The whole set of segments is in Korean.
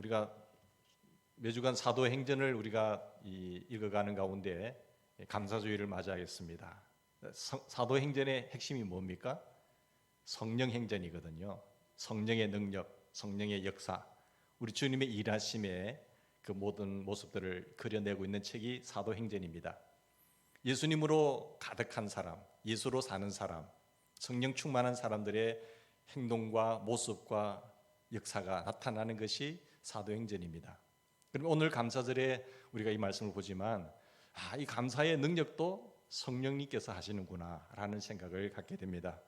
우리가 매주간 사도행전을 우리가 읽어가는 가운데 감사주의를 맞이하겠습니다. 사도행전의 핵심이 뭡니까? 성령행전이거든요. 성령의 능력, 성령의 역사, 우리 주님의 일하심의 그 모든 모습들을 그려내고 있는 책이 사도행전입니다. 예수님으로 가득한 사람, 예수로 사는 사람, 성령 충만한 사람들의 행동과 모습과 역사가 나타나는 것이 사도행전입니다. 그럼 오늘 감사절에 우리가 이 말씀을 보지만 이 감사의 능력도 성령님께서 하시는구나 라는 생각을 갖게 됩니다.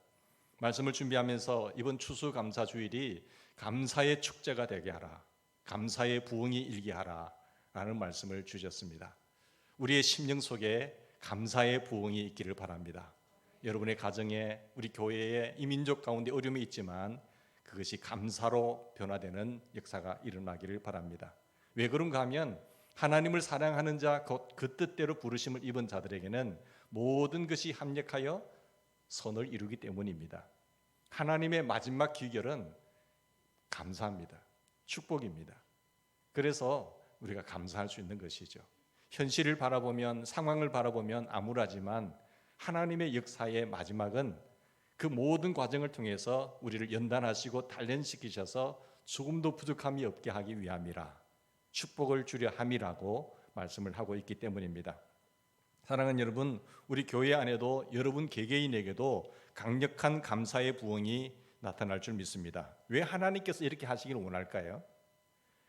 말씀을 준비하면서 이번 추수감사주일이 감사의 축제가 되게 하라, 감사의 부흥이 일게 하라 라는 말씀을 주셨습니다. 우리의 심령 속에 감사의 부흥이 있기를 바랍니다. 여러분의 가정에, 우리 교회에, 이 민족 가운데 어려움이 있지만 그것이 감사로 변화되는 역사가 일어나기를 바랍니다. 왜 그런가 하면 하나님을 사랑하는 자, 그 뜻대로 부르심을 입은 자들에게는 모든 것이 합력하여 선을 이루기 때문입니다. 하나님의 마지막 기결은 감사합니다. 축복입니다. 그래서 우리가 감사할 수 있는 것이죠. 현실을 바라보면, 상황을 바라보면 암울하지만 하나님의 역사의 마지막은 그 모든 과정을 통해서 우리를 연단하시고 단련시키셔서 조금도 부족함이 없게 하기 위함이라, 축복을 주려 함이라고 말씀을 하고 있기 때문입니다. 사랑하는 여러분, 우리 교회 안에도 여러분 개개인에게도 강력한 감사의 부흥이 나타날 줄 믿습니다. 왜 하나님께서 이렇게 하시기를 원할까요?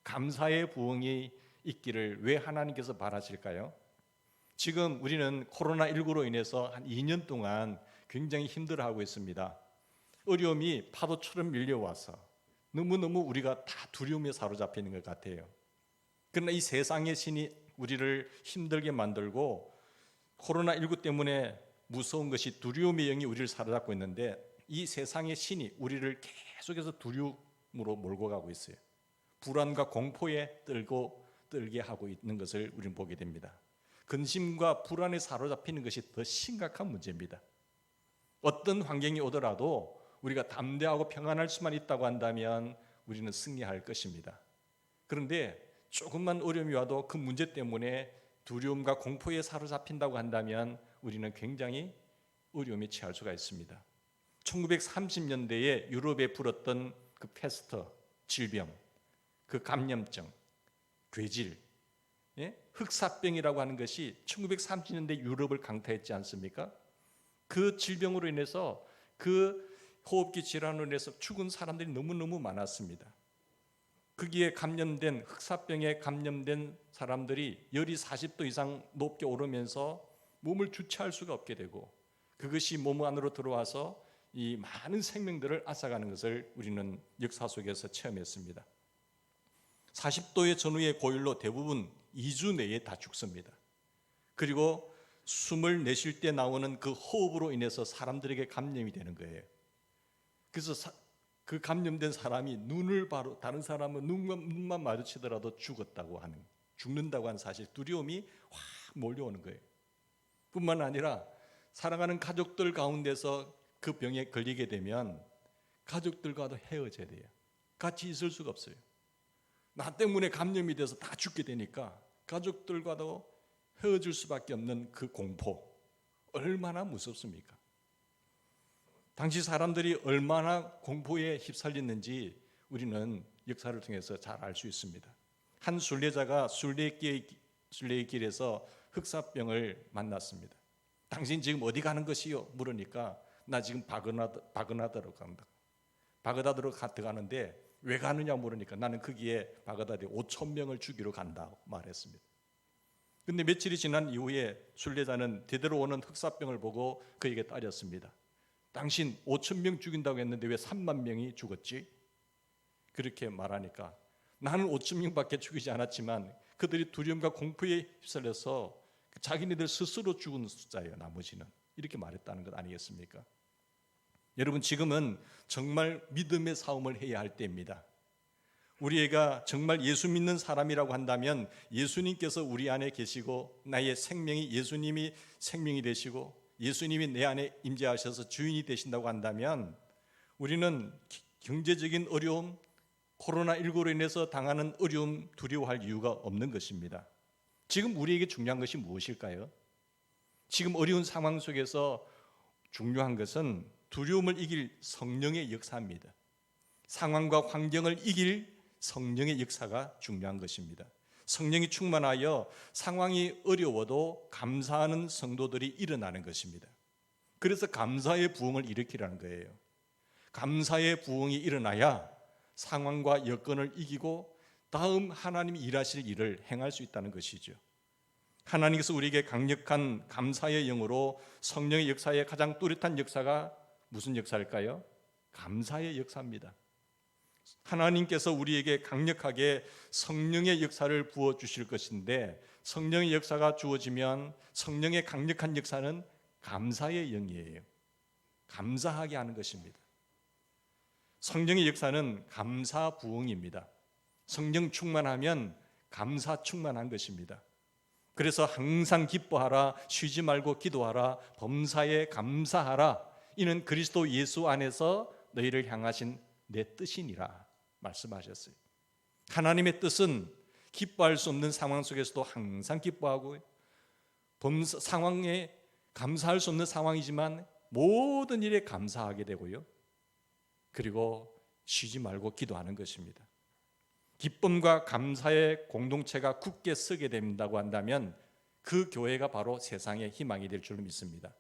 감사의 부흥이 있기를 왜 하나님께서 바라실까요? 지금 우리는 코로나19로 인해서 한 2년 동안 굉장히 힘들어하고 있습니다. 어려움이 파도처럼 밀려와서 너무너무 우리가 다 두려움에 사로잡히는 것 같아요. 그러나 이 세상의 신이 우리를 힘들게 만들고 코로나19 때문에 무서운 것이 두려움의 영이 우리를 사로잡고 있는데 이 세상의 신이 우리를 계속해서 두려움으로 몰고 가고 있어요. 불안과 공포에 떨게 하고 있는 것을 우리는 보게 됩니다. 근심과 불안에 사로잡히는 것이 더 심각한 문제입니다. 어떤 환경이 오더라도 우리가 담대하고 평안할 수만 있다고 한다면 우리는 승리할 것입니다. 그런데 조금만 어려움이 와도 그 문제 때문에 두려움과 공포에 사로잡힌다고 한다면 우리는 굉장히 어려움에 처할 수가 있습니다. 1930년대에 유럽에 불었던 그 패스트 질병, 그 감염증, 괴질, 흑사병이라고 하는 것이 1930년대 유럽을 강타했지 않습니까? 그 질병으로 인해서, 그 호흡기 질환으로 인해서 죽은 사람들이 너무너무 많았습니다. 거기에 감염된, 흑사병에 감염된 사람들이 열이 40도 이상 높게 오르면서 몸을 주체할 수가 없게 되고 그것이 몸 안으로 들어와서 이 많은 생명들을 앗아가는 것을 우리는 역사 속에서 체험했습니다. 40도의 전후의 고열로 대부분 2주 내에 다 죽습니다. 그리고 숨을 내쉴 때 나오는 그 호흡으로 인해서 사람들에게 감염이 되는 거예요. 그래서 그 감염된 사람이 다른 사람은 눈만 마주치더라도 죽는다고 하는 사실, 두려움이 확 몰려오는 거예요. 뿐만 아니라 사랑하는 가족들 가운데서 그 병에 걸리게 되면 가족들과도 헤어져야 돼요. 같이 있을 수가 없어요. 나 때문에 감염이 돼서 다 죽게 되니까 가족들과도 헤어질 수밖에 없는 그 공포, 얼마나 무섭습니까? 당시 사람들이 얼마나 공포에 휩쓸렸는지 우리는 역사를 통해서 잘 알 수 있습니다. 한 순례자가 순례의 길에서 흑사병을 만났습니다. 당신 지금 어디 가는 것이요? 물으니까 나 지금 바그다드로 간다. 바그다드로 가는데 왜 가느냐 물으니까 나는 거기에 바그다드에 5,000명을 죽이러 간다고 말했습니다. 그런데 며칠이 지난 이후에 순례자는 대대로 오는 흑사병을 보고 그에게 따졌습니다. 당신 5,000명 죽인다고 했는데 왜 3만 명이 죽었지? 그렇게 말하니까 나는 5,000명밖에 죽이지 않았지만 그들이 두려움과 공포에 휩쓸려서 자기네들 스스로 죽은 숫자예요. 나머지는 이렇게 말했다는 것 아니겠습니까? 여러분, 지금은 정말 믿음의 싸움을 해야 할 때입니다. 우리가 정말 예수 믿는 사람이라고 한다면 예수님께서 우리 안에 계시고 나의 생명이 예수님이 생명이 되시고 예수님이 내 안에 임재하셔서 주인이 되신다고 한다면 우리는 경제적인 어려움, 코로나19로 인해서 당하는 어려움 두려워할 이유가 없는 것입니다. 지금 우리에게 중요한 것이 무엇일까요? 지금 어려운 상황 속에서 중요한 것은 두려움을 이길 성령의 역사입니다. 상황과 환경을 이길 성령의 역사가 중요한 것입니다. 성령이 충만하여 상황이 어려워도 감사하는 성도들이 일어나는 것입니다. 그래서 감사의 부흥을 일으키라는 거예요. 감사의 부흥이 일어나야 상황과 여건을 이기고 다음 하나님이 일하실 일을 행할 수 있다는 것이죠. 하나님께서 우리에게 강력한 감사의 영으로 성령의 역사의 가장 뚜렷한 역사가 무슨 역사일까요? 감사의 역사입니다. 하나님께서 우리에게 강력하게 성령의 역사를 부어주실 것인데, 성령의 역사가 주어지면 성령의 강력한 역사는 감사의 영이에요. 감사하게 하는 것입니다. 성령의 역사는 감사 부흥입니다. 성령 충만하면 감사 충만한 것입니다. 그래서 항상 기뻐하라, 쉬지 말고 기도하라, 범사에 감사하라. 이는 그리스도 예수 안에서 너희를 향하신 내 뜻이니라 말씀하셨어요. 하나님의 뜻은 기뻐할 수 없는 상황 속에서도 항상 기뻐하고, 상황에 감사할 수 없는 상황이지만 모든 일에 감사하게 되고요, 그리고 쉬지 말고 기도하는 것입니다. 기쁨과 감사의 공동체가 굳게 서게 된다고 한다면 그 교회가 바로 세상의 희망이 될 줄 믿습니다.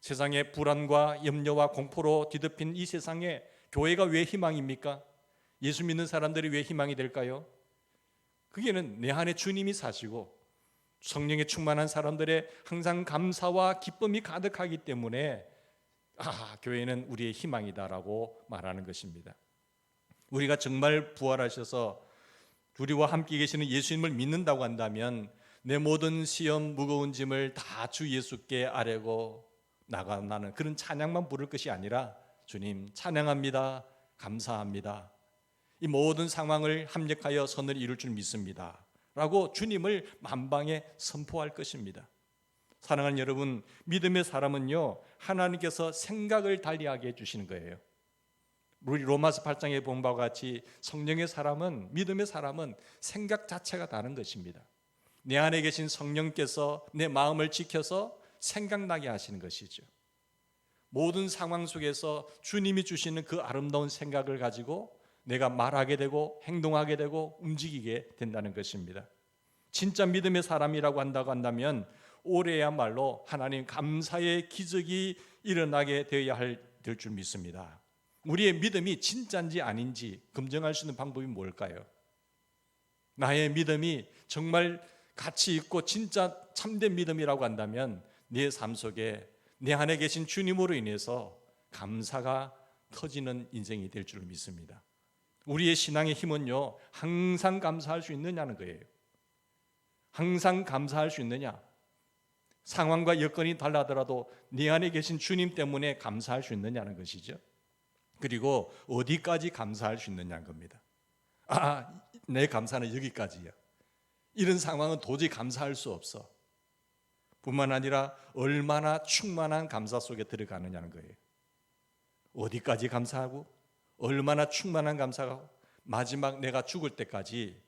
세상의 불안과 염려와 공포로 뒤덮인 이 세상에 교회가 왜 희망입니까? 예수 믿는 사람들이 왜 희망이 될까요? 그게는 내 안에 주님이 사시고 성령에 충만한 사람들의 항상 감사와 기쁨이 가득하기 때문에 교회는 우리의 희망이다라고 말하는 것입니다. 우리가 정말 부활하셔서 우리와 함께 계시는 예수님을 믿는다고 한다면 내 모든 시험 무거운 짐을 다 주 예수께 아뢰고 나가는 그런 찬양만 부를 것이 아니라, 주님 찬양합니다, 감사합니다, 이 모든 상황을 합력하여 선을 이룰 줄 믿습니다 라고 주님을 만방에 선포할 것입니다. 사랑하는 여러분, 믿음의 사람은요, 하나님께서 생각을 달리하게 해주시는 거예요. 우리 로마서 8장에 본 바와 같이 성령의 사람은, 믿음의 사람은 생각 자체가 다른 것입니다. 내 안에 계신 성령께서 내 마음을 지켜서 생각나게 하시는 것이죠. 모든 상황 속에서 주님이 주시는 그 아름다운 생각을 가지고 내가 말하게 되고 행동하게 되고 움직이게 된다는 것입니다. 진짜 믿음의 사람이라고 한다면 올해야말로 하나님 감사의 기적이 일어나게 되어야 될 줄 믿습니다. 우리의 믿음이 진짜인지 아닌지 검증할 수 있는 방법이 뭘까요? 나의 믿음이 정말 가치 있고 진짜 참된 믿음이라고 한다면 내 삶 속에 내 안에 계신 주님으로 인해서 감사가 터지는 인생이 될 줄 믿습니다. 우리의 신앙의 힘은요, 항상 감사할 수 있느냐는 거예요. 항상 감사할 수 있느냐? 상황과 여건이 달라더라도 네 안에 계신 주님 때문에 감사할 수 있느냐는 것이죠. 그리고 어디까지 감사할 수 있느냐는 겁니다. 내 감사는 여기까지야. 이런 상황은 도저히 감사할 수 없어. 뿐만 아니라 얼마나 충만한 감사 속에 들어가느냐는 거예요. 어디까지 감사하고 얼마나 충만한 감사가, 마지막 내가 죽을 때까지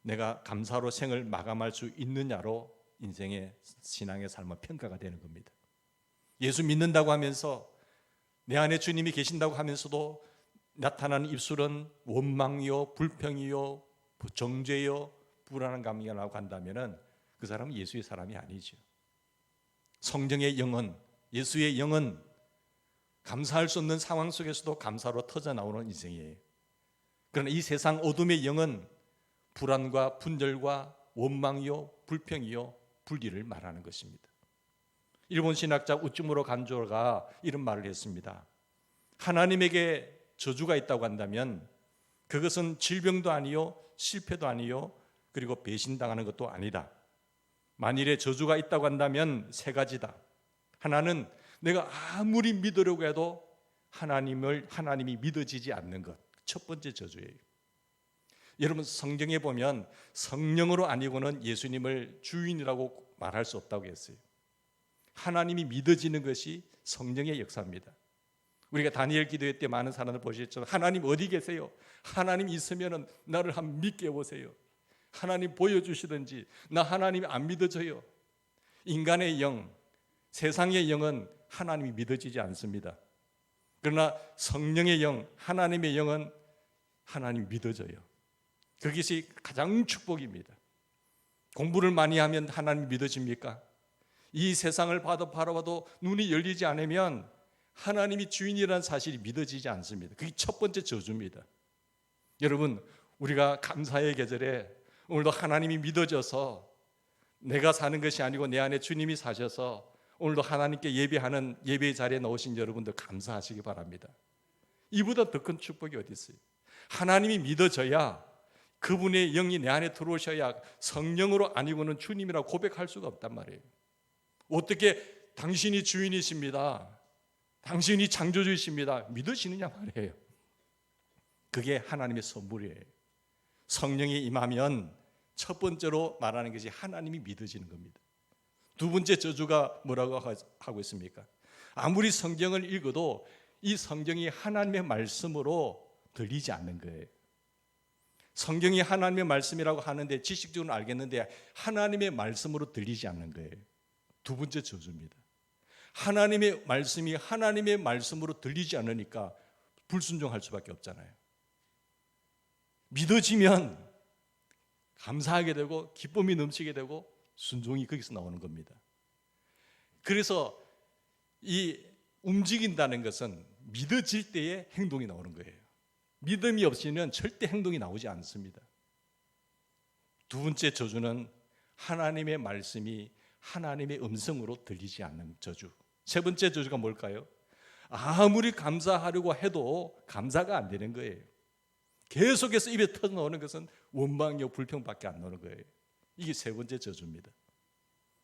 내가 감사로 생을 마감할 수 있느냐로 인생의 신앙의 삶은 평가가 되는 겁니다. 예수 믿는다고 하면서 내 안에 주님이 계신다고 하면서도 나타나는 입술은 원망이요, 불평이요, 정죄요, 불안한 감이라고 한다면 그 사람은 예수의 사람이 아니죠. 성령의 영은, 예수의 영은 감사할 수 없는 상황 속에서도 감사로 터져나오는 인생이에요. 그러나 이 세상 어둠의 영은 불안과 분열과 원망이요, 불평이요, 불의를 말하는 것입니다. 일본 신학자 우츠무로 간조가 이런 말을 했습니다. 하나님에게 저주가 있다고 한다면 그것은 질병도 아니요, 실패도 아니요, 그리고 배신당하는 것도 아니다. 만일에 저주가 있다고 한다면 세 가지다. 하나는 내가 아무리 믿으려고 해도 하나님이 믿어지지 않는 것, 첫 번째 저주예요. 여러분, 성경에 보면 성령으로 아니고는 예수님을 주인이라고 말할 수 없다고 했어요. 하나님이 믿어지는 것이 성령의 역사입니다. 우리가 다니엘 기도회 때 많은 사람들 보셨죠. 하나님 어디 계세요? 하나님 있으면 나를 한번 믿게 해보세요. 하나님 보여주시든지. 나 하나님 안 믿어져요. 인간의 영, 세상의 영은 하나님이 믿어지지 않습니다. 그러나 성령의 영, 하나님의 영은 하나님 믿어져요. 그것이 가장 축복입니다. 공부를 많이 하면 하나님 믿어집니까? 이 세상을 바라봐도 눈이 열리지 않으면 하나님이 주인이라는 사실이 믿어지지 않습니다. 그게 첫 번째 저주입니다. 여러분, 우리가 감사의 계절에 오늘도 하나님이 믿어져서 내가 사는 것이 아니고 내 안에 주님이 사셔서 오늘도 하나님께 예배하는 예배의 자리에 나오신 여러분들 감사하시기 바랍니다. 이보다 더 큰 축복이 어디 있어요? 하나님이 믿어져야 그분의 영이 내 안에 들어오셔야 성령으로 아니고는 주님이라고 고백할 수가 없단 말이에요. 어떻게 당신이 주인이십니다, 당신이 창조주이십니다 믿으시느냐 말이에요. 그게 하나님의 선물이에요. 성령이 임하면 첫 번째로 말하는 것이 하나님이 믿어지는 겁니다. 두 번째 저주가 뭐라고 하고 있습니까? 아무리 성경을 읽어도 이 성경이 하나님의 말씀으로 들리지 않는 거예요. 성경이 하나님의 말씀이라고 하는데 지식적으로는 알겠는데 하나님의 말씀으로 들리지 않는 거예요. 두 번째 저주입니다. 하나님의 말씀이 하나님의 말씀으로 들리지 않으니까 불순종할 수밖에 없잖아요. 믿어지면 감사하게 되고 기쁨이 넘치게 되고 순종이 거기서 나오는 겁니다. 그래서 이 움직인다는 것은 믿어질 때에 행동이 나오는 거예요. 믿음이 없이는 절대 행동이 나오지 않습니다. 두 번째 저주는 하나님의 말씀이 하나님의 음성으로 들리지 않는 저주. 세 번째 저주가 뭘까요? 아무리 감사하려고 해도 감사가 안 되는 거예요. 계속해서 입에 터져나오는 것은 원망이요 불평밖에 안 나오는 거예요. 이게 세 번째 저주입니다.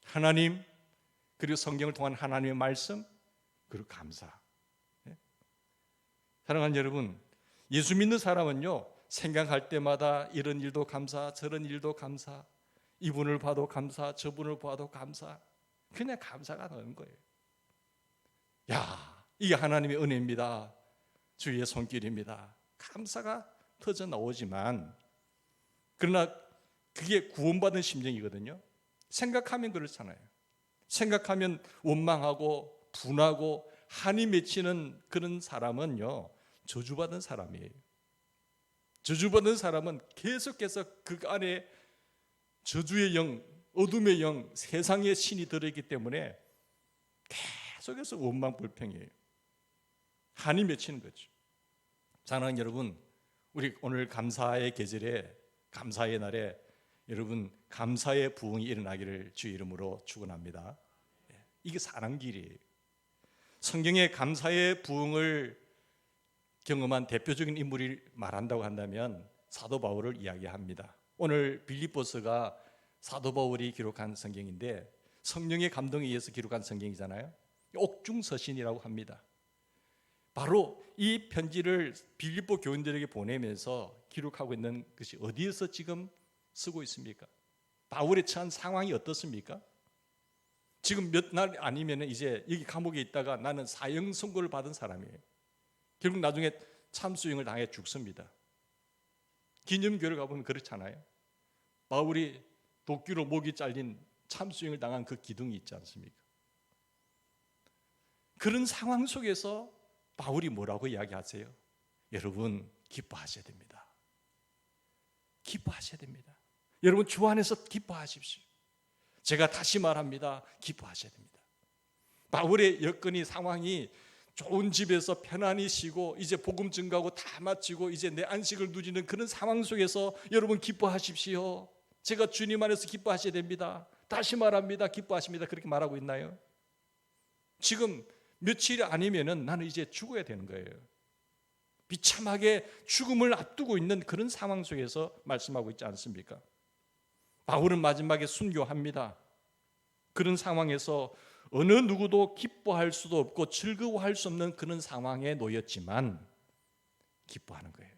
하나님, 그리고 성경을 통한 하나님의 말씀, 그리고 감사. 사랑하는 여러분, 예수 믿는 사람은요 생각할 때마다 이런 일도 감사, 저런 일도 감사, 이분을 봐도 감사, 저분을 봐도 감사, 그냥 감사가 나는 거예요. 야, 이게 하나님의 은혜입니다, 주의 손길입니다, 감사가 터져 나오지만, 그러나 그게 구원받은 심정이거든요. 생각하면 그렇잖아요. 생각하면 원망하고 분하고 한이 맺히는 그런 사람은요 저주받은 사람이에요. 저주받은 사람은 계속해서 그 안에 저주의 영, 어둠의 영, 세상의 신이 들어있기 때문에 계속해서 원망 불평이에요. 한이 맺히는 거죠. 사랑하는 여러분, 우리 오늘 감사의 계절에, 감사의 날에 여러분 감사의 부흥이 일어나기를 주의 이름으로 축원합니다. 이게 사는 길이에요. 성경에 감사의 부흥을 경험한 대표적인 인물이 말한다고 한다면 사도 바울을 이야기합니다. 오늘 빌립보서가 사도 바울이 기록한 성경인데 성령의 감동에 의해서 기록한 성경이잖아요. 옥중서신이라고 합니다. 바로 이 편지를 빌립보 교인들에게 보내면서 기록하고 있는 것이 어디에서 지금 쓰고 있습니까? 바울의 처한 상황이 어떻습니까? 지금 몇 날 아니면 이제 여기 감옥에 있다가 나는 사형 선고를 받은 사람이에요. 결국 나중에 참수형을 당해 죽습니다. 기념교를 가보면 그렇잖아요. 바울이 도끼로 목이 잘린 참수형을 당한 그 기둥이 있지 않습니까? 그런 상황 속에서 바울이 뭐라고 이야기하세요? 여러분 기뻐하셔야 됩니다. 기뻐하셔야 됩니다. 여러분 주 안에서 기뻐하십시오. 제가 다시 말합니다. 기뻐하셔야 됩니다. 바울의 여건이, 상황이 좋은 집에서 편안히 쉬고 이제 복음 증거하고 다 마치고 이제 내 안식을 누리는 그런 상황 속에서 여러분 기뻐하십시오. 제가 주님 안에서 기뻐하셔야 됩니다. 다시 말합니다. 기뻐하십니다. 그렇게 말하고 있나요? 지금 며칠 아니면은 나는 이제 죽어야 되는 거예요. 비참하게 죽음을 앞두고 있는 그런 상황 속에서 말씀하고 있지 않습니까? 바울은 마지막에 순교합니다. 그런 상황에서 어느 누구도 기뻐할 수도 없고 즐거워할 수 없는 그런 상황에 놓였지만 기뻐하는 거예요.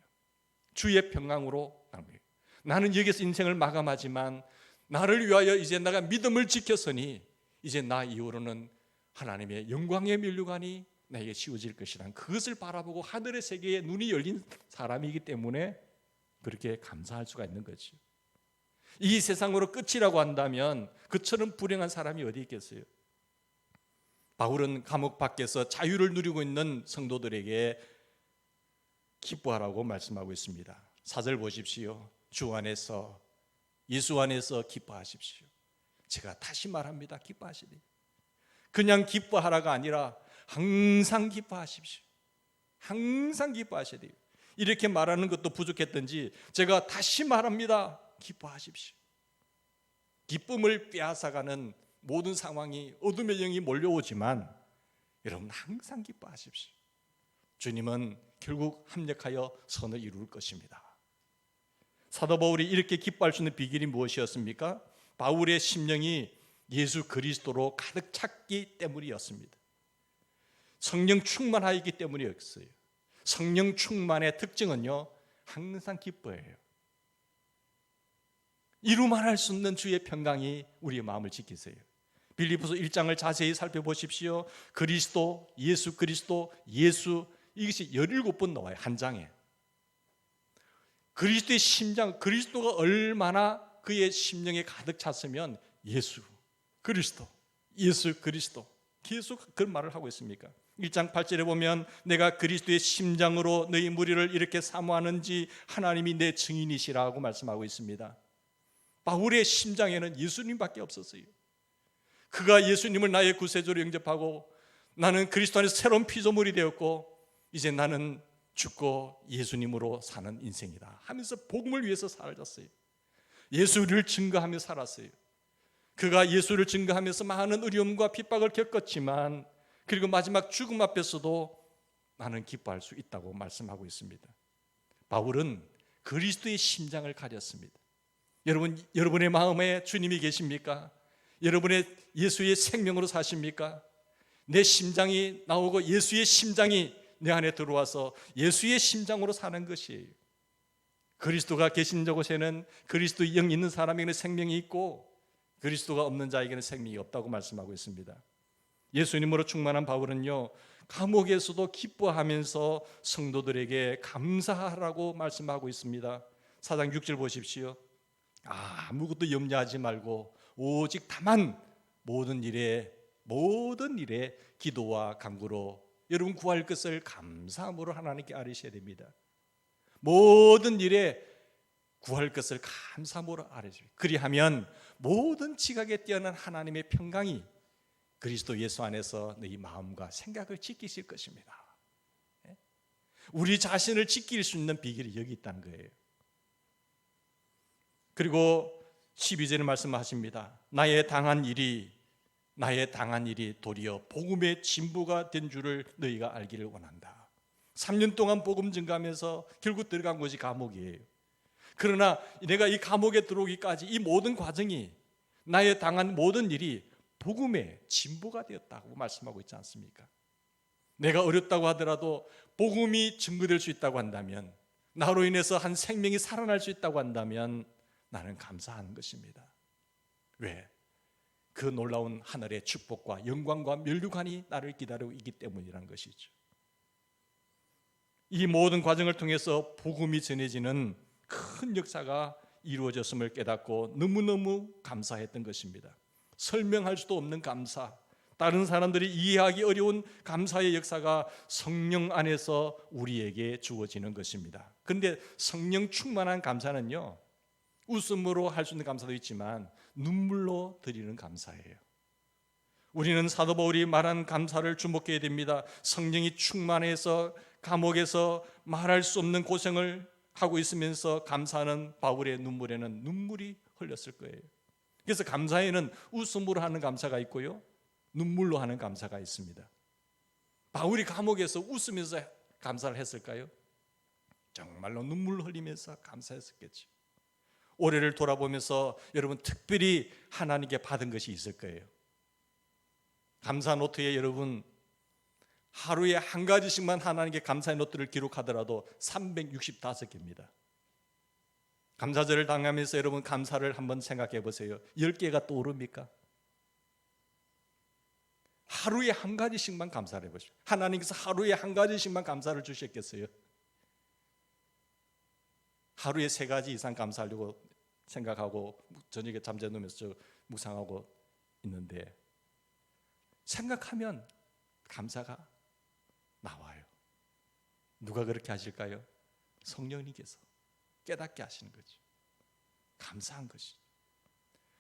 주의 평강으로 가는 거예요. 나는 여기서 인생을 마감하지만 나를 위하여 이제 내가 믿음을 지켰으니 이제 나 이후로는 하나님의 영광의 면류관이 나에게 씌워질 것이란 그것을 바라보고 하늘의 세계에 눈이 열린 사람이기 때문에 그렇게 감사할 수가 있는 거죠. 이 세상으로 끝이라고 한다면 그처럼 불행한 사람이 어디 있겠어요? 바울은 감옥 밖에서 자유를 누리고 있는 성도들에게 기뻐하라고 말씀하고 있습니다. 4절 보십시오. 주 안에서, 예수 안에서 기뻐하십시오. 제가 다시 말합니다. 기뻐하시리. 그냥 기뻐하라가 아니라 항상 기뻐하십시오. 항상 기뻐하셔야 돼요. 이렇게 말하는 것도 부족했던지 제가 다시 말합니다. 기뻐하십시오. 기쁨을 빼앗아가는 모든 상황이 어둠의 영이 몰려오지만 여러분 항상 기뻐하십시오. 주님은 결국 합력하여 선을 이룰 것입니다. 사도 바울이 이렇게 기뻐할 수 있는 비결이 무엇이었습니까? 바울의 심령이 예수 그리스도로 가득 찼기 때문이었습니다. 성령 충만하였기 때문이었어요. 성령 충만의 특징은요, 항상 기뻐해요. 이루말할 수 없는 주의 평강이 우리의 마음을 지키세요. 빌립보서 1장을 자세히 살펴보십시오. 그리스도, 예수 그리스도, 예수, 이것이 17번 나와요. 한 장에. 그리스도의 심장, 그리스도가 얼마나 그의 심령에 가득 찼으면 예수 그리스도, 예수 그리스도 계속 그런 말을 하고 있습니까? 1장 8절에 보면 내가 그리스도의 심장으로 너희 무리를 이렇게 사모하는지 하나님이 내 증인이시라고 말씀하고 있습니다. 바울의 심장에는 예수님밖에 없었어요. 그가 예수님을 나의 구세주로 영접하고 나는 그리스도 안에서 새로운 피조물이 되었고 이제 나는 죽고 예수님으로 사는 인생이다 하면서 복음을 위해서 살았어요. 예수를 증거하며 살았어요. 그가 예수를 증거하면서 많은 어려움과 핍박을 겪었지만 그리고 마지막 죽음 앞에서도 나는 기뻐할 수 있다고 말씀하고 있습니다. 바울은 그리스도의 심장을 가졌습니다. 여러분의 마음에 주님이 계십니까? 여러분의 예수의 생명으로 사십니까? 내 심장이 나오고 예수의 심장이 내 안에 들어와서 예수의 심장으로 사는 것이에요. 그리스도가 계신 곳에는 그리스도 영 있는 사람에게는 생명이 있고 그리스도가 없는 자에게는 생명이 없다고 말씀하고 있습니다. 예수님으로 충만한 바울은요, 감옥에서도 기뻐하면서 성도들에게 감사하라고 말씀하고 있습니다. 4장 6절 보십시오. 아무것도 염려하지 말고 오직 다만 모든 일에 기도와 간구로 여러분 구할 것을 감사함으로 하나님께 아뢰셔야 됩니다. 모든 일에 구할 것을 감사함으로 아뢰셔야 됩니다. 그리하면 모든 지각에 뛰어난 하나님의 평강이 그리스도 예수 안에서 너희 마음과 생각을 지키실 것입니다. 우리 자신을 지킬 수 있는 비결이 여기 있다는 거예요. 그리고 12절에 말씀하십니다. 나의 당한 일이 도리어 복음의 진보가 된 줄을 너희가 알기를 원한다. 3년 동안 복음 증가하면서 결국 들어간 것이 감옥이에요. 그러나 내가 이 감옥에 들어오기까지 이 모든 과정이 나의 당한 모든 일이 복음의 진보가 되었다고 말씀하고 있지 않습니까? 내가 어렵다고 하더라도 복음이 증거될 수 있다고 한다면, 나로 인해서 한 생명이 살아날 수 있다고 한다면 나는 감사하는 것입니다. 왜? 그 놀라운 하늘의 축복과 영광과 면류관이 나를 기다리고 있기 때문이라는 것이죠. 이 모든 과정을 통해서 복음이 전해지는 큰 역사가 이루어졌음을 깨닫고 너무너무 감사했던 것입니다. 설명할 수도 없는 감사, 다른 사람들이 이해하기 어려운 감사의 역사가 성령 안에서 우리에게 주어지는 것입니다. 그런데 성령 충만한 감사는요, 웃음으로 할 수 있는 감사도 있지만 눈물로 드리는 감사예요. 우리는 사도 바울이 말한 감사를 주목해야 됩니다. 성령이 충만해서 감옥에서 말할 수 없는 고생을 하고 있으면서 감사하는 바울의 눈물에는 눈물이 흘렸을 거예요. 그래서 감사에는 웃음으로 하는 감사가 있고요, 눈물로 하는 감사가 있습니다. 바울이 감옥에서 웃으면서 감사를 했을까요? 정말로 눈물을 흘리면서 감사했었겠죠. 올해를 돌아보면서 여러분 특별히 하나님께 받은 것이 있을 거예요. 감사 노트에 여러분 하루에 한 가지씩만 하나님께 감사의 노트를 기록하더라도 365개입니다. 감사절을 당하면서 여러분 감사를 한번 생각해 보세요. 10개가 떠오릅니까? 하루에 한 가지씩만 감사를 해보십시오. 하나님께서 하루에 한 가지씩만 감사를 주셨겠어요? 하루에 3가지 이상 감사하려고 생각하고 저녁에 잠자누면서 묵상하고 있는데, 생각하면 감사가 나와요. 누가 그렇게 하실까요? 성령님께서 깨닫게 하시는 거죠. 감사한 것이.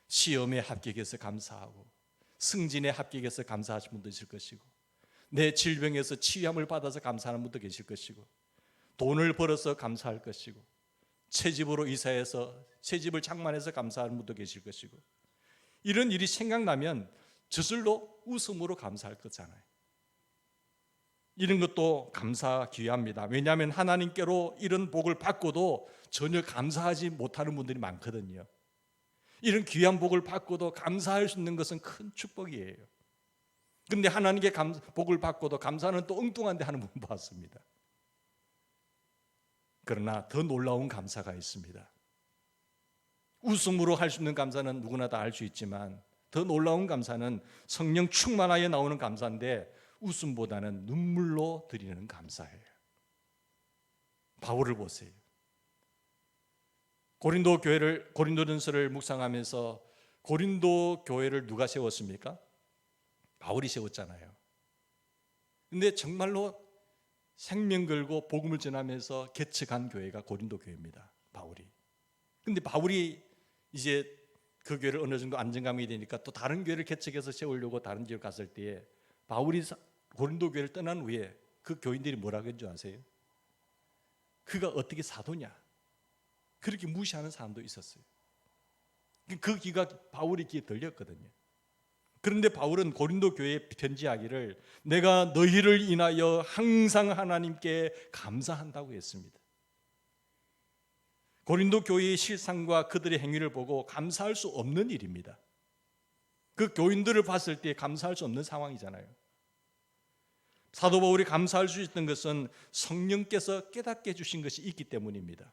시험에 합격해서 감사하고, 승진에 합격해서 감사하신 분도 있을 것이고, 내 질병에서 치유함을 받아서 감사하는 분도 계실 것이고, 돈을 벌어서 감사할 것이고, 새집으로 이사해서 새집을 장만해서 감사하는 분도 계실 것이고, 이런 일이 생각나면 저절로 웃음으로 감사할 거잖아요. 이런 것도 감사 귀합니다. 왜냐하면 하나님께로 이런 복을 받고도 전혀 감사하지 못하는 분들이 많거든요. 이런 귀한 복을 받고도 감사할 수 있는 것은 큰 축복이에요. 그런데 하나님께 복을 받고도 감사는 또 엉뚱한 데 하는 분 봤습니다. 그러나 더 놀라운 감사가 있습니다. 웃음으로 할 수 있는 감사는 누구나 다 할 수 있지만, 더 놀라운 감사는 성령 충만하여 나오는 감사인데, 웃음보다는 눈물로 드리는 감사예요. 바울을 보세요. 고린도전서를 묵상하면서 고린도 교회를 누가 세웠습니까? 바울이 세웠잖아요. 근데 정말로 생명 걸고 복음을 전하면서 개척한 교회가 고린도 교회입니다. 바울이. 근데 바울이 이제 그 교회를 어느 정도 안정감이 되니까 또 다른 교회를 개척해서 세우려고 다른 지역 갔을 때에, 바울이 고린도 교회를 떠난 후에 그 교인들이 뭐라고 했는 줄 아세요? 그가 어떻게 사도냐, 그렇게 무시하는 사람도 있었어요. 그 귀가 바울의 귀에 들렸거든요. 그런데 바울은 고린도 교회에 편지하기를 내가 너희를 인하여 항상 하나님께 감사한다고 했습니다. 고린도 교회의 실상과 그들의 행위를 보고 감사할 수 없는 일입니다. 그 교인들을 봤을 때 감사할 수 없는 상황이잖아요. 사도 바울이 감사할 수 있던 것은 성령께서 깨닫게 해주신 것이 있기 때문입니다.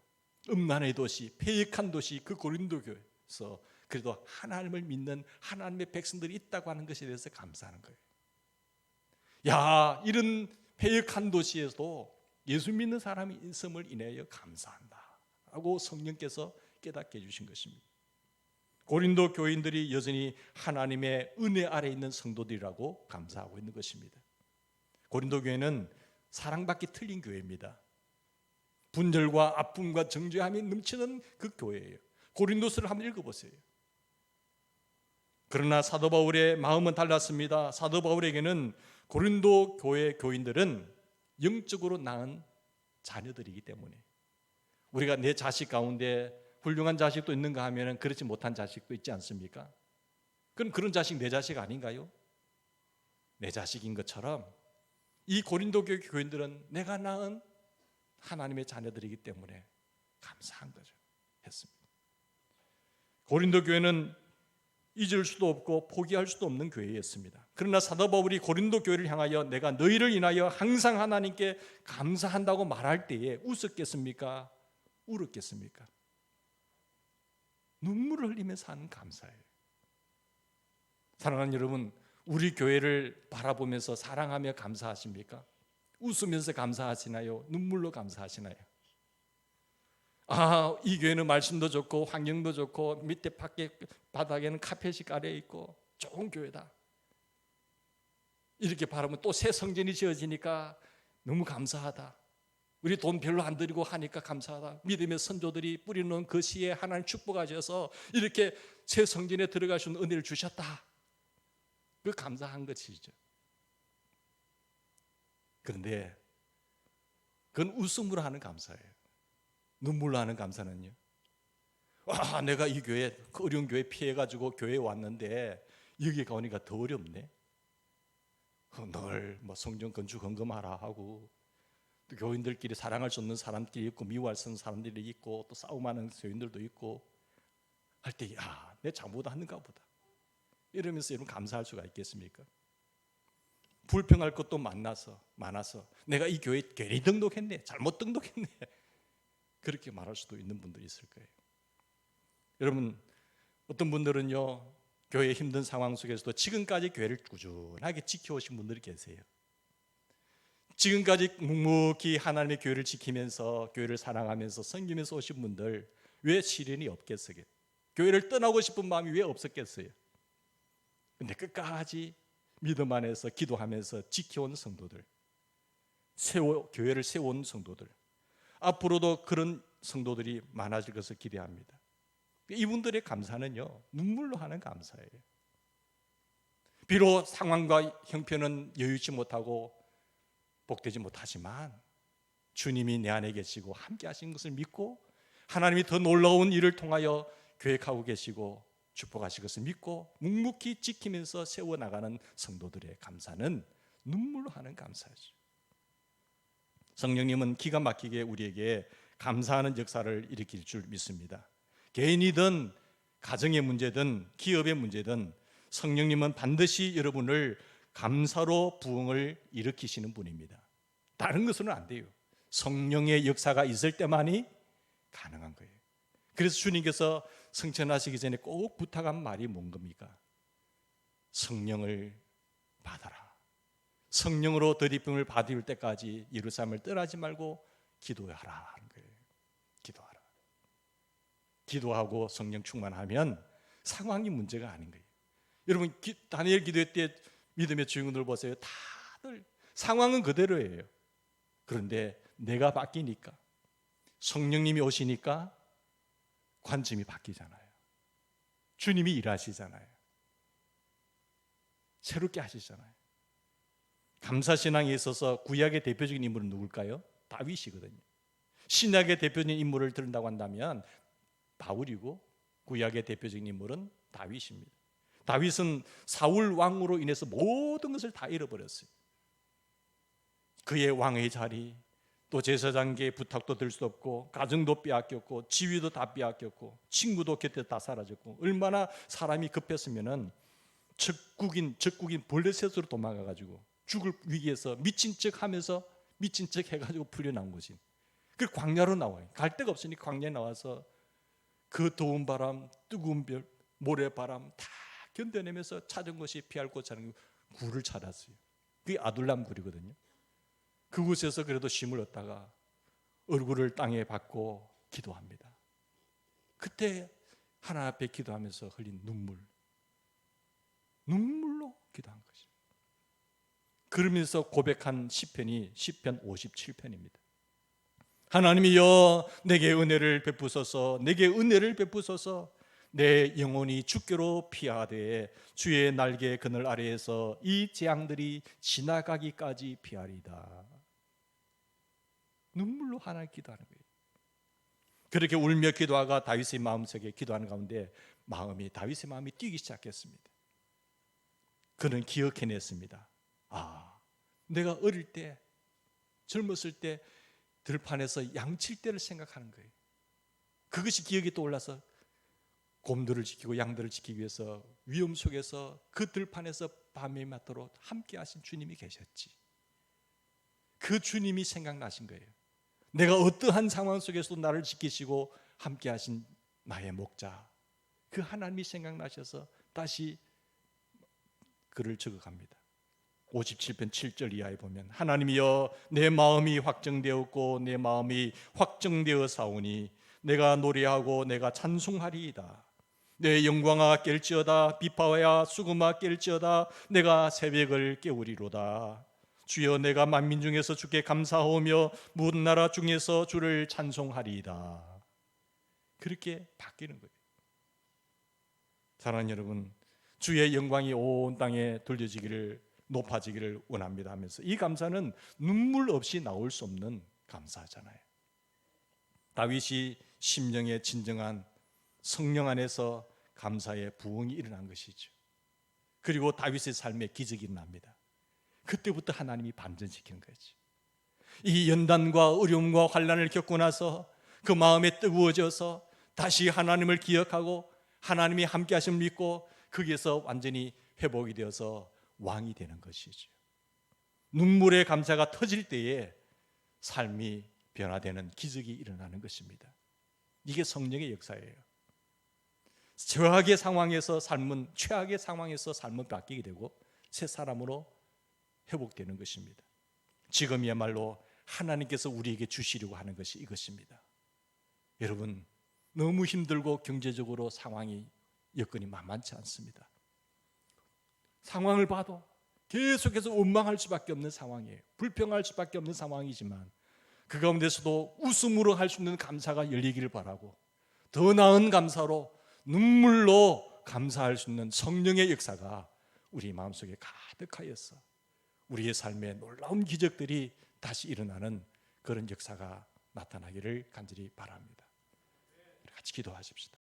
음란의 도시, 패역한 도시 그 고린도 교회에서 그래도 하나님을 믿는 하나님의 백성들이 있다고 하는 것에 대해서 감사하는 거예요. 야, 이런 패역한 도시에서도 예수 믿는 사람이 있음을 인하여 감사한다 하고 성령께서 깨닫게 해주신 것입니다. 고린도 교인들이 여전히 하나님의 은혜 아래 있는 성도들이라고 감사하고 있는 것입니다. 고린도 교회는 사랑받기 틀린 교회입니다. 분열과 아픔과 정죄함이 넘치는 그 교회예요. 고린도서를 한번 읽어보세요. 그러나 사도 바울의 마음은 달랐습니다. 사도 바울에게는 고린도 교회 교인들은 영적으로 낳은 자녀들이기 때문에, 우리가 내 자식 가운데 훌륭한 자식도 있는가 하면 그렇지 못한 자식도 있지 않습니까? 그럼 그런 자식 내 자식 아닌가요? 내 자식인 것처럼 이 고린도 교회 교인들은 내가 낳은 하나님의 자녀들이기 때문에 감사한 거죠. 했습니다. 고린도 교회는 잊을 수도 없고 포기할 수도 없는 교회였습니다. 그러나 사도 바울이 고린도 교회를 향하여 내가 너희를 인하여 항상 하나님께 감사한다고 말할 때에 웃었겠습니까? 울었겠습니까? 눈물을 흘리면서 하는 감사예요. 사랑하는 여러분, 우리 교회를 바라보면서 사랑하며 감사하십니까? 웃으면서 감사하시나요? 눈물로 감사하시나요? 아, 이 교회는 말씀도 좋고 환경도 좋고 밑에 밖에 바닥에는 카펫이 깔려 있고 좋은 교회다, 이렇게 바라보면 또 새 성전이 지어지니까 너무 감사하다, 우리 돈 별로 안 들이고 하니까 감사하다, 믿음의 선조들이 뿌리놓은 그 시에 하나님 축복하셔서 이렇게 새 성전에 들어갈 수 있는 은혜를 주셨다, 그 감사한 것이죠. 그런데 그건 웃음으로 하는 감사예요. 눈물로 하는 감사는요, 와, 내가 이 교회, 그 어려운 교회 피해가지고 교회에 왔는데 여기 가오니까 더 어렵네. 늘 성전 건축 헌금하라 하고, 또 교인들끼리 사랑할 수 없는 사람들이 있고 미워할 수 없는 사람들이 있고 또 싸움하는 교인들도 있고 할 때, 야, 내 잘못 하는가 보다, 이러면서 여러분 감사할 수가 있겠습니까? 불평할 것도 많아서 내가 이 교회에 괜히 등록했네, 잘못 등록했네, 그렇게 말할 수도 있는 분들이 있을 거예요. 여러분, 어떤 분들은요, 교회의 힘든 상황 속에서도 지금까지 교회를 꾸준하게 지켜오신 분들이 계세요. 지금까지 묵묵히 하나님의 교회를 지키면서 교회를 사랑하면서 섬기면서 오신 분들, 왜 시련이 없겠어요? 교회를 떠나고 싶은 마음이 왜 없었겠어요? 근데 끝까지 믿음 안에서 기도하면서 지켜온 성도들, 교회를 세워온 성도들, 앞으로도 그런 성도들이 많아질 것을 기대합니다. 이분들의 감사는요, 눈물로 하는 감사예요. 비록 상황과 형편은 여유치 못하고 복되지 못하지만 주님이 내 안에 계시고 함께 하신 것을 믿고 하나님이 더 놀라운 일을 통하여 계획하고 계시고 축복하실 것을 믿고 묵묵히 지키면서 세워나가는 성도들의 감사는 눈물로 하는 감사죠. 성령님은 기가 막히게 우리에게 감사하는 역사를 일으킬 줄 믿습니다. 개인이든 가정의 문제든 기업의 문제든 성령님은 반드시 여러분을 감사로 부흥을 일으키시는 분입니다. 다른 것은 안 돼요. 성령의 역사가 있을 때만이 가능한 거예요. 그래서 주님께서 승천하시기 전에 꼭 부탁한 말이 뭔 겁니까? 성령을 받아라. 성령으로 덧입힘을 받을 때까지 예루살렘을 떠나지 말고 기도하라 하는 거예요. 기도하라. 기도하고 성령 충만하면 상황이 문제가 아닌 거예요. 여러분 다니엘 기도회 때 믿음의 주인공들 보세요. 다들 상황은 그대로예요. 그런데 내가 바뀌니까, 성령님이 오시니까 관점이 바뀌잖아요. 주님이 일하시잖아요. 새롭게 하시잖아요. 감사신앙에 있어서 구약의 대표적인 인물은 누굴까요? 다윗이거든요. 신약의 대표적인 인물을 들은다고 한다면 바울이고, 구약의 대표적인 인물은 다윗입니다. 다윗은 사울 왕으로 인해서 모든 것을 다 잃어버렸어요. 그의 왕의 자리, 또 제사장계의 부탁도 들 수 없고, 가정도 빼앗겼고, 지위도 다 빼앗겼고, 친구도 곁에 다 사라졌고, 얼마나 사람이 급했으면은 적국인 블레셋으로 도망가가지고 죽을 위기에서 미친 척하면서 미친 척 해가지고 풀려나온 거지. 그 광야로 나와요. 갈 데가 없으니까 광야에 나와서 그 더운 바람, 뜨거운 별, 모래바람 다 견뎌내면서 찾은 것이 피할 곳 찾은 굴을 찾았어요. 그게 아둘람 굴이거든요. 그곳에서 그래도 쉼을 얻다가 얼굴을 땅에 받고 기도합니다. 그때 하나님 앞에 기도하면서 흘린 눈물로 기도한 것이죠. 그러면서 고백한 시편이 시편 57편입니다. 하나님이여 내게 은혜를 베푸소서, 내게 은혜를 베푸소서. 내 영혼이 주께로 피하되 주의 날개 그늘 아래에서 이 재앙들이 지나가기까지 피하리다. 눈물로 하나님 기도하는 거예요. 그렇게 울며 기도하가 다윗의 마음속에 기도하는 가운데 다윗의 마음이 뛰기 시작했습니다. 그는 기억해냈습니다. 내가 어릴 때, 젊었을 때 들판에서 양칠 때를 생각하는 거예요. 그것이 기억이 떠올라서 곰들을 지키고 양들을 지키기 위해서 위험 속에서 그 들판에서 밤이 맞도록 함께 하신 주님이 계셨지. 그 주님이 생각나신 거예요. 내가 어떠한 상황 속에서도 나를 지키시고 함께 하신 나의 목자, 그 하나님이 생각나셔서 다시 글을 적어갑니다. 57편 7절 이하에 보면 하나님이여 내 마음이 확정되었고 내 마음이 확정되어 사오니 내가 노래하고 내가 찬송하리이다. 내 영광아 깰지어다, 비파와 수금아 깰지어다, 내가 새벽을 깨우리로다. 주여 내가 만민 중에서 주께 감사하오며 모든 나라 중에서 주를 찬송하리이다. 그렇게 바뀌는 거예요. 사랑하는 여러분, 주의 영광이 온 땅에 돌려지기를, 높아지기를 원합니다 하면서 이 감사는 눈물 없이 나올 수 없는 감사잖아요. 다윗이 심령의 진정한 성령 안에서 감사의 부흥이 일어난 것이죠. 그리고 다윗의 삶에 기적이 일어납니다. 그때부터 하나님이 반전시키는 거지. 이 연단과 어려움과 환난을 겪고 나서 그 마음에 뜨거워져서 다시 하나님을 기억하고 하나님이 함께 하심을 믿고 거기에서 완전히 회복이 되어서 왕이 되는 것이죠. 눈물의 감사가 터질 때에 삶이 변화되는 기적이 일어나는 것입니다. 이게 성령의 역사예요. 최악의 상황에서 삶은 바뀌게 되고 새 사람으로 회복되는 것입니다. 지금이야말로 하나님께서 우리에게 주시려고 하는 것이 이것입니다. 여러분, 너무 힘들고 경제적으로 여건이 만만치 않습니다. 상황을 봐도 계속해서 원망할 수밖에 없는 상황이에요. 불평할 수밖에 없는 상황이지만 그 가운데서도 웃음으로 할 수 있는 감사가 열리기를 바라고, 더 나은 감사로 눈물로 감사할 수 있는 성령의 역사가 우리 마음속에 가득하여서 우리의 삶에 놀라운 기적들이 다시 일어나는 그런 역사가 나타나기를 간절히 바랍니다. 같이 기도하십시다.